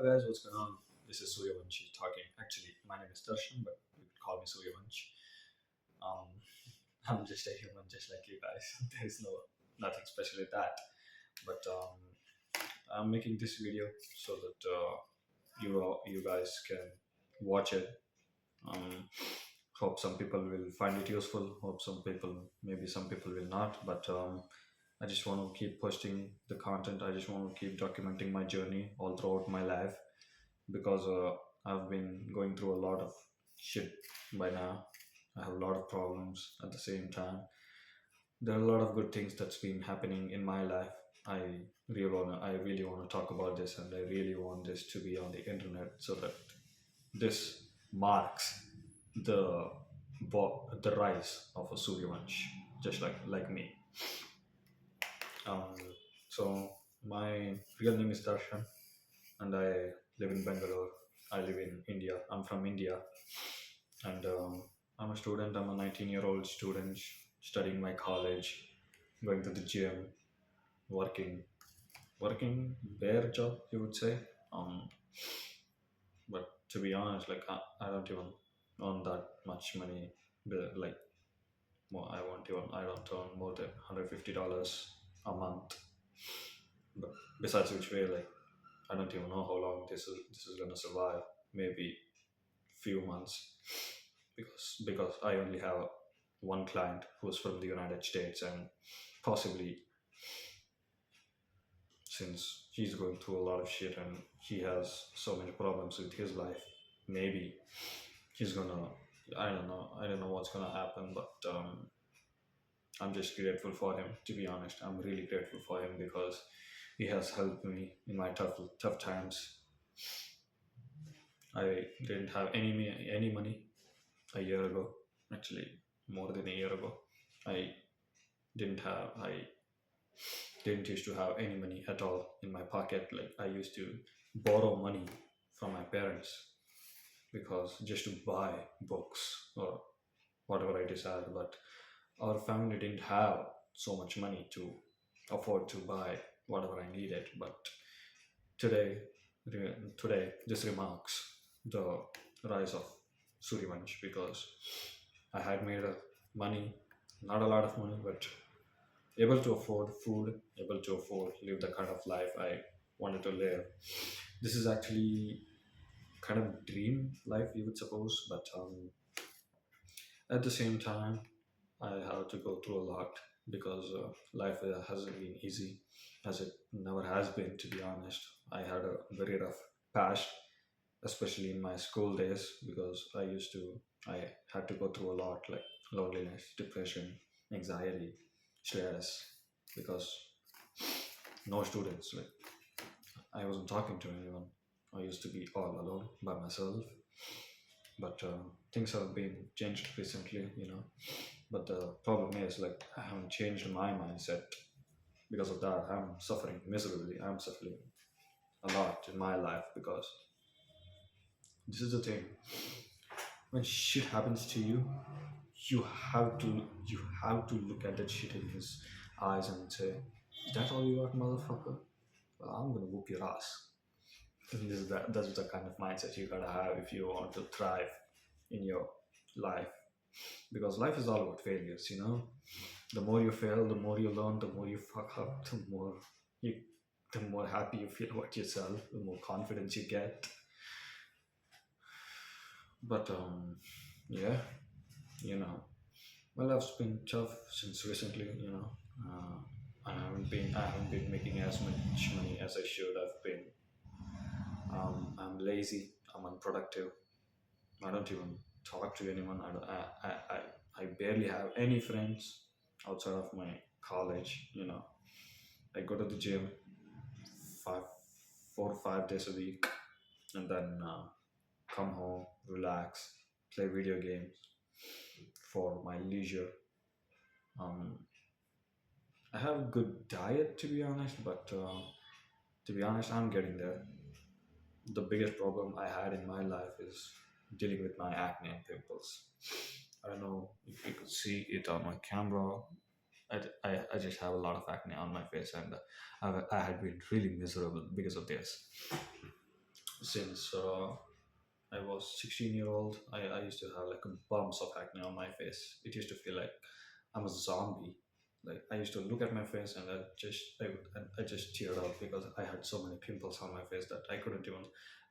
guys, what's going on? This is Suryavanshi talking. Actually, my name is Darshan, but you can call me Suryavanshi. Um, I'm just a human, just like you guys. There's nothing special with that. But I'm making this video so that you guys can watch it. Um, Hope some people will find it useful. Hope some people will not. But I just want to keep posting the content. I just want to keep documenting my journey all throughout my life because I've been going through a lot of shit by now. I have a lot of problems at the same time. There are a lot of good things that's been happening in my life. I I really wanna talk about this, and I really want this to be on the internet so that this marks the the rise of a Suryavansh, just like me. Um, so my real name is Darshan, and I live in Bangalore. I live in India. I'm from India, and I'm a student. I'm a 19-year-old student studying my college, going to the gym, working, working bare job, you would say. Um, but to be honest, I don't even earn that much money. Like, more, I don't earn more than $150 a month. But besides which way, like, I don't even know how long this is gonna survive. Maybe few months, because I only have one client who's from the United States, and possibly since he's going through a lot of shit and he has so many problems with his life, maybe he's gonna. I don't know. I don't know what's gonna happen, but I'm just grateful for him. To be honest, I'm really grateful for him because he has helped me in my tough times. I didn't have any money a year ago. Actually, more than a year ago, I I didn't used to have any money at all in my pocket. Like, I used to borrow money from my parents because just to buy books or whatever I desired. But our family didn't have so much money to afford to buy whatever I needed. But today, today this remarks the rise of Suryavansh because I had made money, not a lot of money, but able to afford food, able to afford live the kind of life I wanted to live. This is actually kind of dream life, you would suppose, but at the same time, I have to go through a lot because life hasn't been easy, as it never has been. To be honest, I had a very rough past, especially in my school days, because I had to go through a lot, like loneliness, depression, anxiety, stress, because no students. Like, I wasn't talking to anyone. I used to be all alone by myself. But things have been changed recently, you know. But the problem is, like, I haven't changed my mindset. Because of that, I'm suffering miserably. I'm suffering a lot in my life because this is the thing. When shit happens to you, you you have to look at that shit in his eyes and say, "Is that all you got, motherfucker? Well, I'm gonna whoop your ass." That's the kind of mindset you gotta have if you want to thrive in your life, because life is all about failures, you know. The more you fail, the more you learn, the more you fuck up, you the more happy you feel about yourself, the more confidence you get. But yeah, you know, my life's been tough since recently, you know. I haven't been making as much money as I should have been. I'm lazy, I'm unproductive, I don't even talk to anyone. I barely have any friends outside of my college. You know, I go to the gym five, 4 or 5 days a week, and then come home, relax, play video games for my leisure. Um, I have a good diet, to be honest, but to be honest, I'm getting there. The biggest problem I had in my life is dealing with my acne and pimples. I don't know if you could see it on my camera. I just have a lot of acne on my face, and I had been really miserable because of this. since I was 16-year old. I used to have like bumps of acne on my face. It used to feel like I'm a zombie. Like I used to look at my face and I just teared up because I had so many pimples on my face that I couldn't even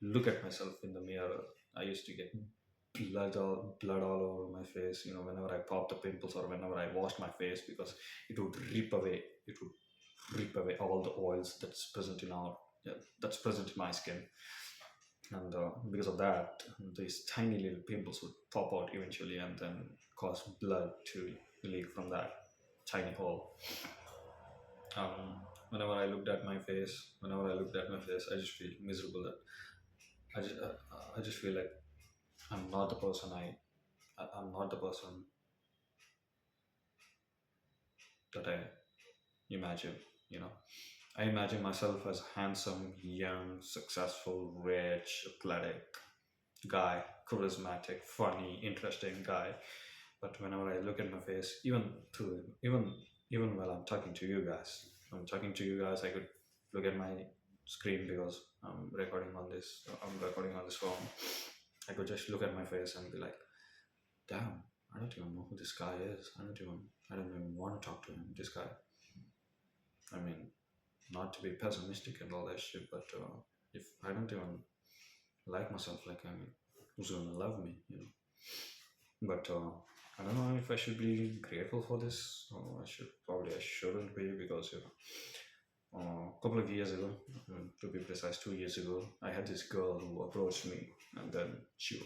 look at myself in the mirror. I used to get blood all over my face. Whenever I popped the pimples or whenever I washed my face, because it would rip away. It would rip away all the oils that's present in my skin, and because of that, these tiny little pimples would pop out eventually and then cause blood to leak from that tiny hole. Whenever I looked at my face, I just feel miserable. That I just feel like I'm not the person I'm not the person that I imagine. You know, I imagine myself as handsome, young, successful, rich, athletic guy, charismatic, funny, interesting guy. But whenever I look at my face, to even even while I'm talking to you guys, I could look at my screen because I'm recording on this phone. I could just look at my face and be like, damn, I don't even know who this guy is. I don't even want to talk to him. This guy. I mean, not to be pessimistic and all that shit, but if I don't even like myself, like, I mean, who's gonna love me? But I don't know if I should be grateful for this. Or I shouldn't be, because a couple of years ago, to be precise, 2 years ago, I had this girl who approached me, and then she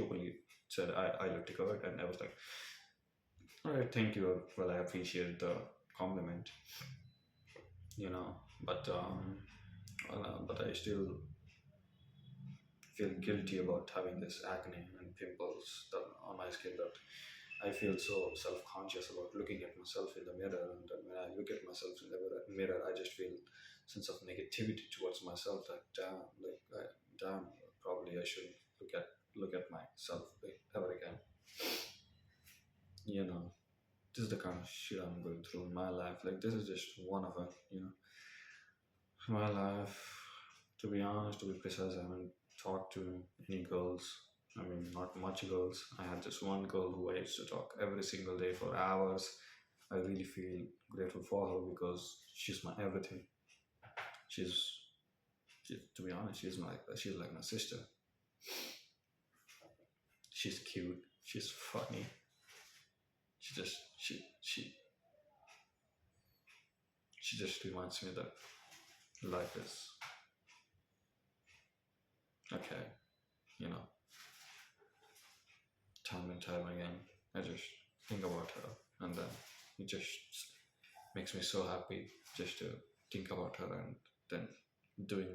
openly said I looked good, and I was like, all right, thank you. Well, I appreciate the compliment, you know, but but I still feel guilty about having this acne and pimples on my skin, that I feel so self conscious about looking at myself in the mirror. And when I look at myself in the mirror, I just feel sense of negativity towards myself. Like damn, probably I shouldn't look at myself ever again. You know, this is the kind of shit I'm going through in my life. Like this is just one of it. My life. To be honest, to be precise, I haven't talked to any girls. I mean, not much girls. I had just one girl who I used to talk every single day for hours. I really feel grateful for her because she's my everything. She's, to be honest, she's like my sister. She's cute. She's funny. She just she just reminds me that life is okay. You know, time and time again, I just think about her, and then it just makes me so happy just to think about her, and then doing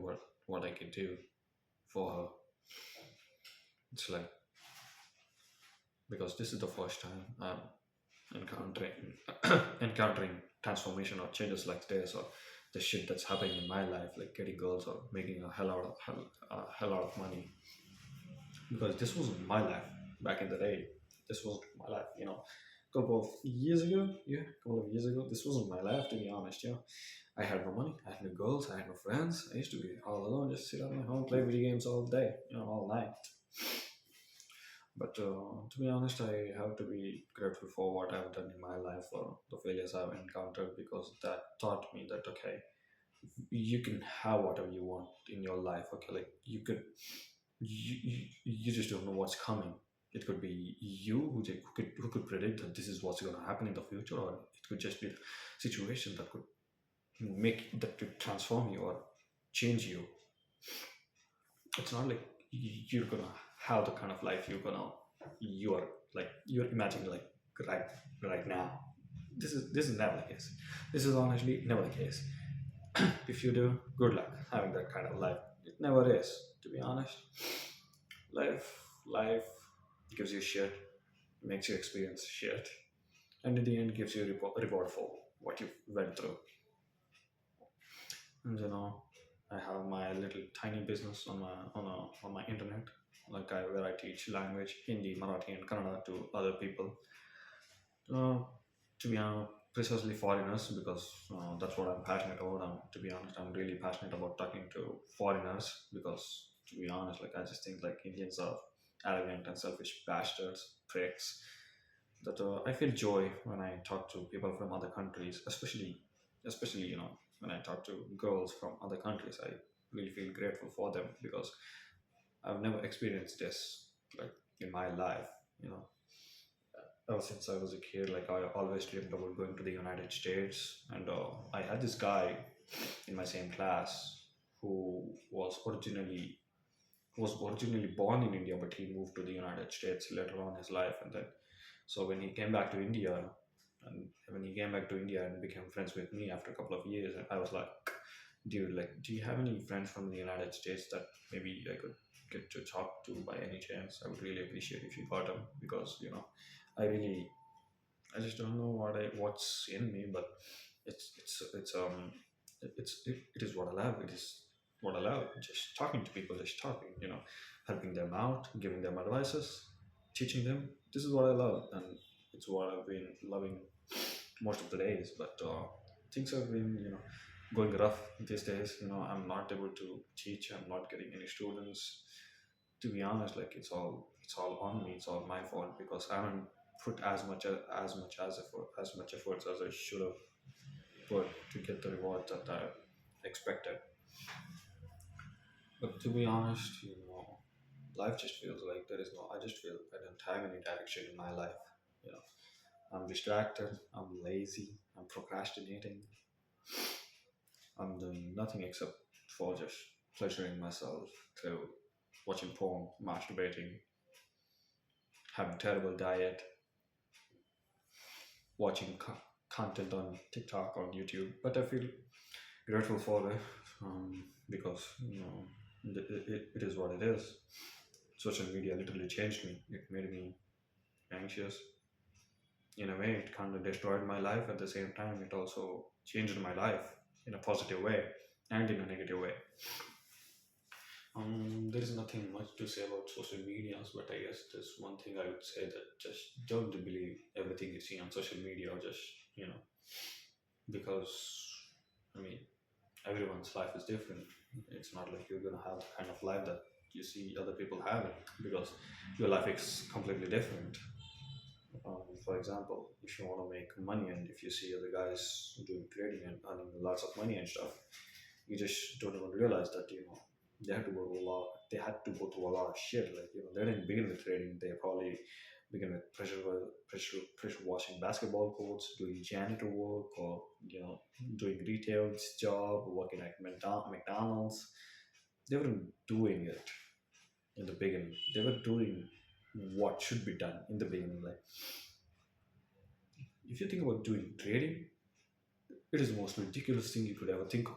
what I can do for her. It's like, because this is the first time I'm encountering transformation or changes like this, or the shit that's happening in my life, like getting girls or making a hell out of money. Because this wasn't my life back in the day. This wasn't my life. Couple of years ago, this wasn't my life, to be honest. I had no money, I had no girls, I had no friends. I used to be all alone, just sit at my home, play video games all day, all night. But to be honest, I have to be grateful for what I've done in my life, for the failures I've encountered, because that taught me that, okay, you can have whatever you want in your life. Okay, like you just don't know what's coming. It could be you who could predict that this is what's going to happen in the future, or it could just be the situation that could transform you or change you. It's not like you're gonna have the kind of life you're imagining, like, right right now. This is never the case. This is honestly never the case. If you do, good luck having that kind of life. It never is, to be honest. Life gives you shit, makes you experience shit, and in the end gives you a reward for what you went through. And I have my little tiny business on my internet, like where I teach language Hindi, Marathi, and Kannada to other people. Uh, to be precisely foreigners, because that's what I'm passionate about. To be honest, I'm really passionate about talking to foreigners, because To be honest, like I just think like Indians are arrogant and selfish bastards, pricks. That I feel joy when I talk to people from other countries, especially when I talk to girls from other countries. I really feel grateful for them because I've never experienced this like in my life. You know, ever since I was a kid, like I always dreamed about going to the United States, and I had this guy in my same class who was originally born in India, but he moved to the United States later on in his life, and then so when he came back to India, and when he came back to India and became friends with me after a couple of years, I was like, dude, like, do you have any friends from the United States that maybe I could get to talk to by any chance? I would really appreciate if you got them because I really, I just don't know what's in me, but it is what I love. It is what I love. Just talking to people, just talking, helping them out, giving them advices, teaching them. This is what I love, and it's what I've been loving most of the days. But things have been, going rough these days. I'm not able to teach. I'm not getting any students. To be honest, like it's all on me. It's all my fault because I haven't put as much efforts as I should have put to get the reward that I expected. But to be honest, life just feels like there is no. I just feel I don't have any direction in my life. You know, I'm distracted. I'm lazy. I'm procrastinating. I'm doing nothing except for just pleasuring myself through watching porn, masturbating, having terrible diet, watching content on TikTok, on YouTube. But I feel grateful for it because it is what it is. Social media literally changed me. It made me anxious. In a way, it kind of destroyed my life. At the same time, it also changed my life in a positive way and in a negative way. There is nothing much to say about social medias, but I guess there's one thing I would say that just don't believe everything you see on social media, or just you know, because I mean, everyone's life is different. It's not like you're gonna have the kind of life that you see other people having because your life is completely different. For example, if you want to make money and if you see other guys doing trading and earning lots of money and stuff, you just don't even realize that they had to go through a lot of shit. Like they didn't begin with trading. They probably begin with pressure washing basketball courts, doing janitor work, or doing retail job, working at McDonald's. They weren't doing it in the beginning. They were doing what should be done in the beginning. Like if you think about doing trading, it is the most ridiculous thing you could ever think of.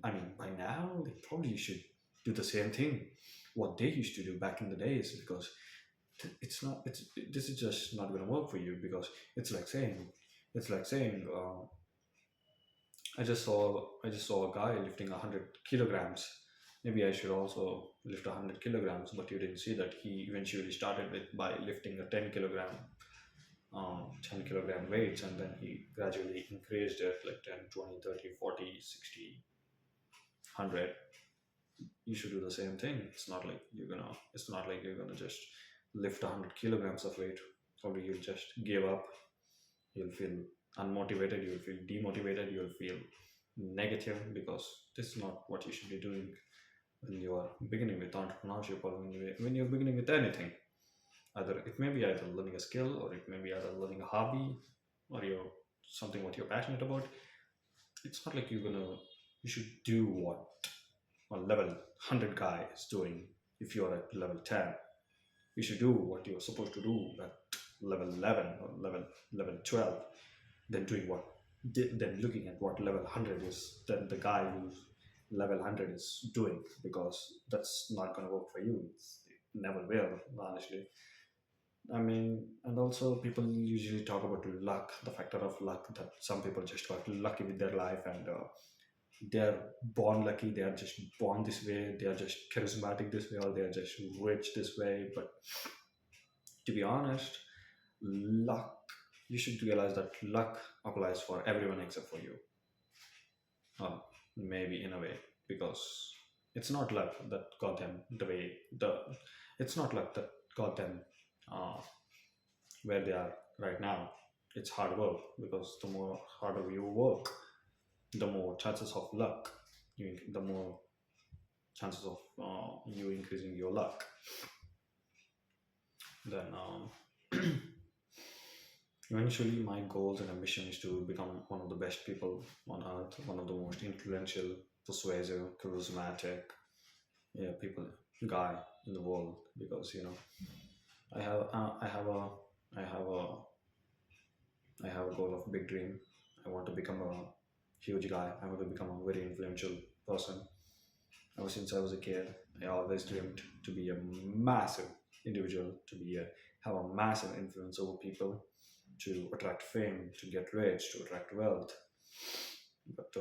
I mean, by now they probably should do the same thing what they used to do back in the days because it's not. This is just not going to work for you because it's like saying I just saw a guy lifting 100 kilograms. Maybe I should also lift 100 kilograms, but you didn't see that he eventually started with by lifting a 10 kilogram weights, and then he gradually increased it like 10, 20, 30, 40, 60, 100. You should do the same thing. It's not like you're gonna just lift 100 kilograms of weight. Probably you'll just give up. You'll feel unmotivated. You'll feel demotivated. You'll feel negative because this is not what you should be doing when you are beginning with entrepreneurship or when you're beginning with anything. Either it may be either learning a skill or it may be either learning a hobby or you're something what you're passionate about. It's not like you should do what a level 100 guy is doing. If you're at level 10, you should do what you're supposed to do at level 11 or level 12. Then doing what then looking at what level 100 is, then the guy who's level 100 is doing, because that's not going to work for you. It never will, honestly. I mean, and also people usually talk about luck, the factor of luck, that some people just got lucky with their life and they're born lucky, they are just born this way, they are just charismatic this way, or they are just rich this way. But to be honest, luck, you should realize that luck applies for everyone except for you. Maybe in a way, because It's not luck that got them the way the. It's not luck that got them uh, where they are right now. It's hard work, because the more harder you work, the more chances of luck. The more chances of you increasing your luck. Then eventually, my goals and ambition is to become one of the best people on earth, one of the most influential, persuasive, charismatic, yeah, people guy in the world. Because I have a I have a I have a goal of big dream. I want to become a huge guy. I want to become a very influential person. Ever since I was a kid, I always dreamed to be a massive individual, have a massive influence over people, to attract fame, to get rich, to attract wealth. But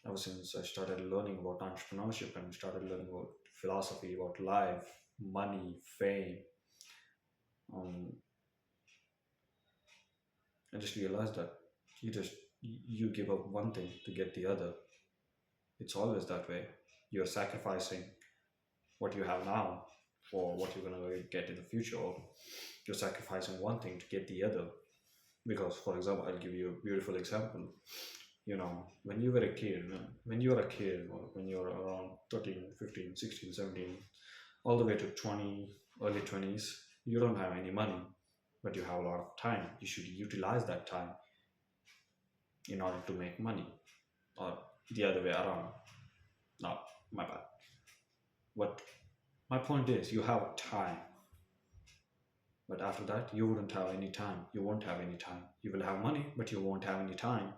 ever since I started learning about entrepreneurship and started learning about philosophy, about life, money, fame, um, I just realized that you give up one thing to get the other. It's always that way. You're sacrificing what you have now for what you're gonna get in the future, or you're sacrificing one thing to get the other. Because, for example, I'll give you a beautiful example. When you were a kid, or when you were around 13, 15, 16, 17, all the way to 20, early 20s, you don't have any money, but you have a lot of time. You should utilize that time in order to make money, or the other way around. No, my bad. What my point is, you have time, but after that, you wouldn't have any time. You won't have any time. You will have money, but you won't have any time.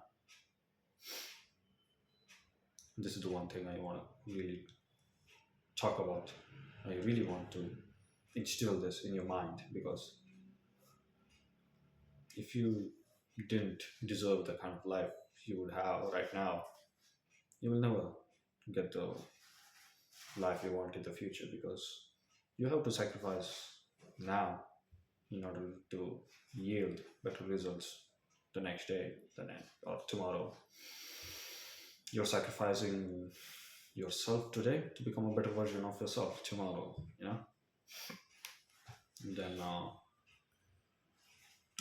This is the one thing I want to really talk about. I really want to instill this in your mind, because if you didn't deserve the kind of life you would have right now, you will never get the life you want in the future, because you have to sacrifice now in order to yield better results the next day, or tomorrow. You're sacrificing yourself today to become a better version of yourself tomorrow. And then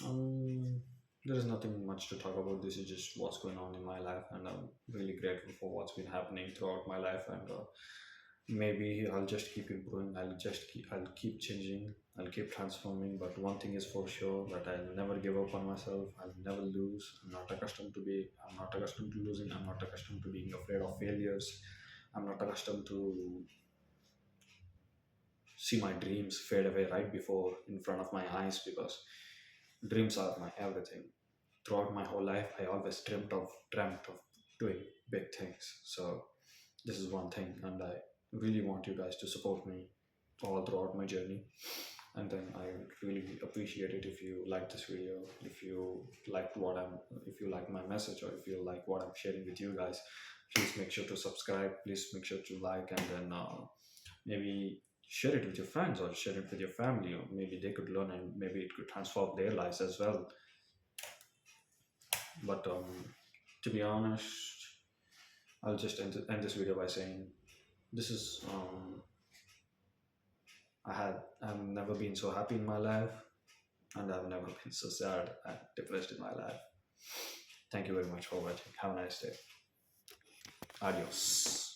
um, there is nothing much to talk about. This is just what's going on in my life, and I'm really grateful for what's been happening throughout my life. And maybe I'll just keep improving. I'll keep changing. I'll keep transforming. But one thing is for sure, that I'll never give up on myself. I'll never lose. I'm not accustomed to losing. I'm not accustomed to being afraid of failures. I'm not accustomed to see my dreams fade away right before in front of my eyes, because dreams are my everything. Throughout my whole life, I always dreamt of doing big things. So this is one thing, and I really want you guys to support me all throughout my journey. And then I would really appreciate it if you like this video, if you like my message, or if you like what I'm sharing with you guys. Please make sure to subscribe. Please make sure to like, and then maybe share it with your friends, or share it with your family, or maybe they could learn, and maybe it could transform their lives as well. But to be honest, I'll just end this video by saying, this is I've never been so happy in my life, and I've never been so sad and depressed in my life. Thank you very much for watching. Have a nice day. Adios.